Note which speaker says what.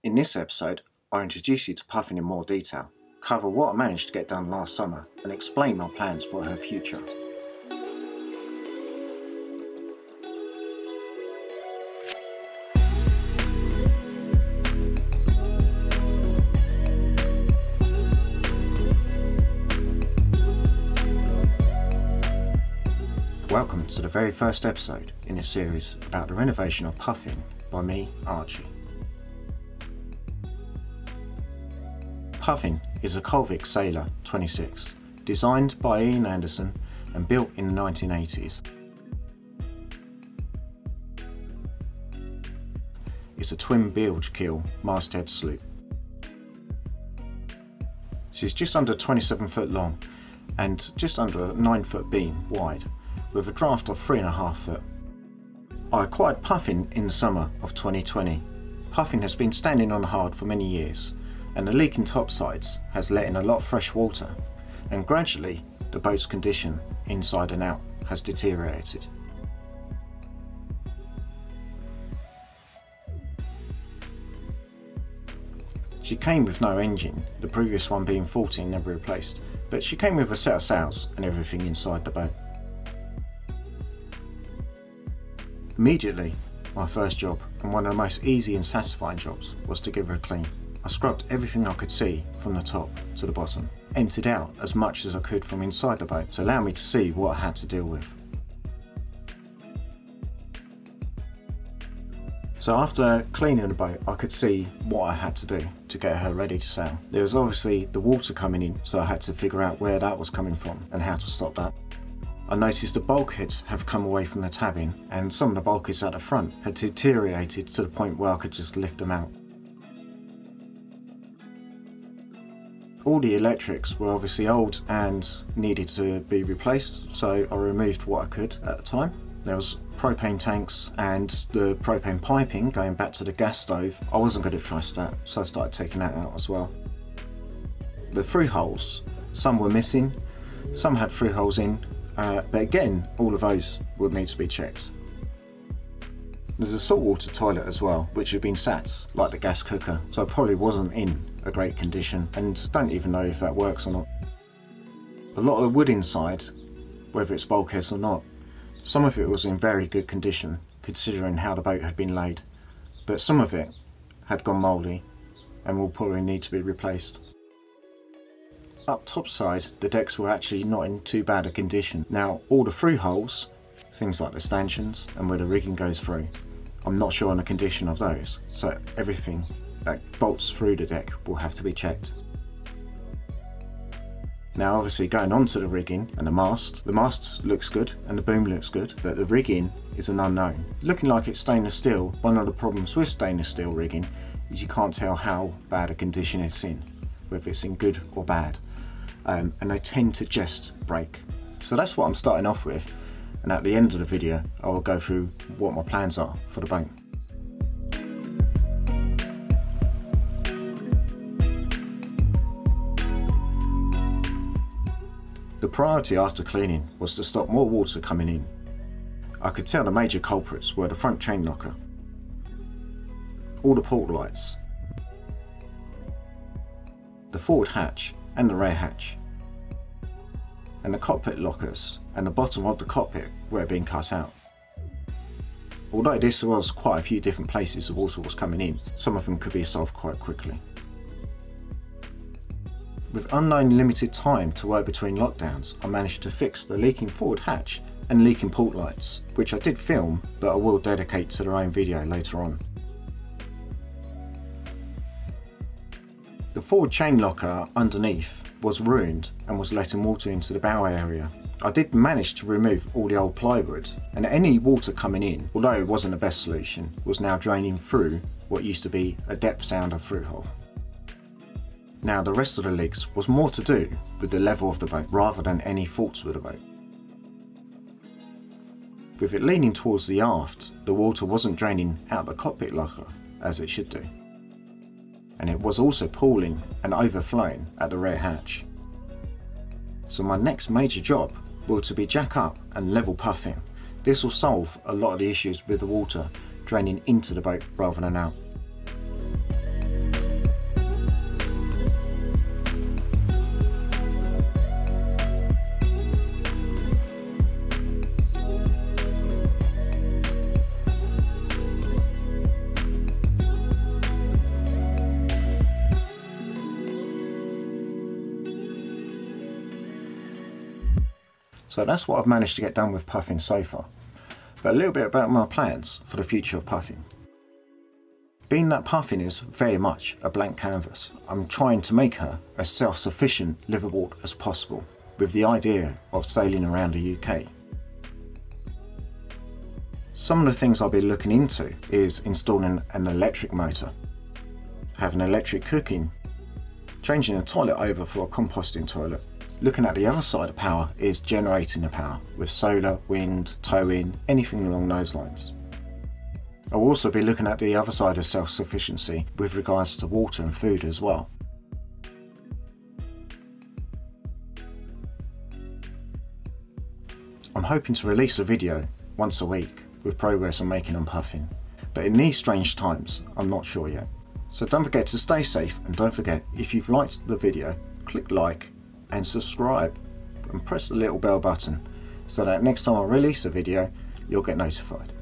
Speaker 1: In this episode, I introduce you to Puffin in more detail, cover what I managed to get done last summer, and explain my plans for her future. Welcome to the very first episode in this series about the renovation of Puffin by me, Archie. Puffin is a Colvik Sailor 26, designed by Ian Anderson and built in the 1980s. It's a twin bilge keel masthead sloop. She's just under 27 foot long and just under a 9 foot beam wide, with a draft of 3.5 foot. I acquired Puffin in the summer of 2020. Puffin has been standing on hard for many years, and the leaking topsides has let in a lot of fresh water, and gradually the boat's condition inside and out has deteriorated. She came with no engine, the previous one being faulty and never replaced, but she came with a set of sails and everything inside the boat. Immediately, my first job, and one of the most easy and satisfying jobs, was to give her a clean. I scrubbed everything I could see from the top to the bottom, emptied out as much as I could from inside the boat to allow me to see what I had to deal with. So after cleaning the boat, I could see what I had to do to get her ready to sail. There was obviously the water coming in, so I had to figure out where that was coming from and how to stop that. I noticed the bulkheads have come away from the tabbing, and some of the bulkheads at the front had deteriorated to the point where I could just lift them out. All the electrics were obviously old and needed to be replaced, so I removed what I could at the time. There was propane tanks and the propane piping going back to the gas stove. I wasn't going to trust that, so I started taking that out as well. The through holes, some were missing, some had through holes in, but again, all of those would need to be checked. There's a saltwater toilet as well, which had been sat like the gas cooker, so it probably wasn't in a great condition, and don't even know if that works or not. A lot of the wood inside, whether it's bulkheads or not, some of it was in very good condition considering how the boat had been laid, but some of it had gone mouldy and will probably need to be replaced. Up topside, the decks were actually not in too bad a condition. Now, all the through holes, things like the stanchions and where the rigging goes through, I'm not sure on the condition of those, so everything that bolts through the deck will have to be checked. Now obviously going on to the rigging and the mast looks good and the boom looks good, but the rigging is an unknown. Looking like it's stainless steel, one of the problems with stainless steel rigging is you can't tell how bad a condition it's in, whether it's in good or bad. And they tend to just break. So that's what I'm starting off with, and at the end of the video I will go through what my plans are for the boat. The priority after cleaning was to stop more water coming in. I could tell the major culprits were the front chain locker, all the port lights, the forward hatch and the rear hatch, and the cockpit lockers and the bottom of the cockpit were being cut out. Although this was quite a few different places the water was coming in, some of them could be solved quite quickly. With unknown limited time to work between lockdowns, I managed to fix the leaking forward hatch and leaking port lights, which I did film, but I will dedicate to their own video later on. The forward chain locker underneath was ruined and was letting water into the bow area. I did manage to remove all the old plywood, and any water coming in, although it wasn't the best solution, was now draining through what used to be a depth sounder through hole. Now the rest of the leaks was more to do with the level of the boat rather than any faults with the boat. With it leaning towards the aft, the water wasn't draining out the cockpit locker as it should do, and it was also pooling and overflowing at the rear hatch. So my next major job will to be jack up and level Puffin. This will solve a lot of the issues with the water draining into the boat rather than out. So that's what I've managed to get done with Puffin so far. But a little bit about my plans for the future of Puffin. Being that Puffin is very much a blank canvas, I'm trying to make her as self-sufficient liveaboard as possible, with the idea of sailing around the UK. Some of the things I'll be looking into is installing an electric motor, having electric cooking, changing the toilet over for a composting toilet. Looking at the other side of power is generating the power with solar, wind, towing, anything along those lines. I'll also be looking at the other side of self-sufficiency with regards to water and food as well. I'm hoping to release a video once a week with progress I'm making on Puffin, but in these strange times I'm not sure yet. So don't forget to stay safe, and don't forget, if you've liked the video, click like and subscribe and press the little bell button so that next time I release a video you'll get notified.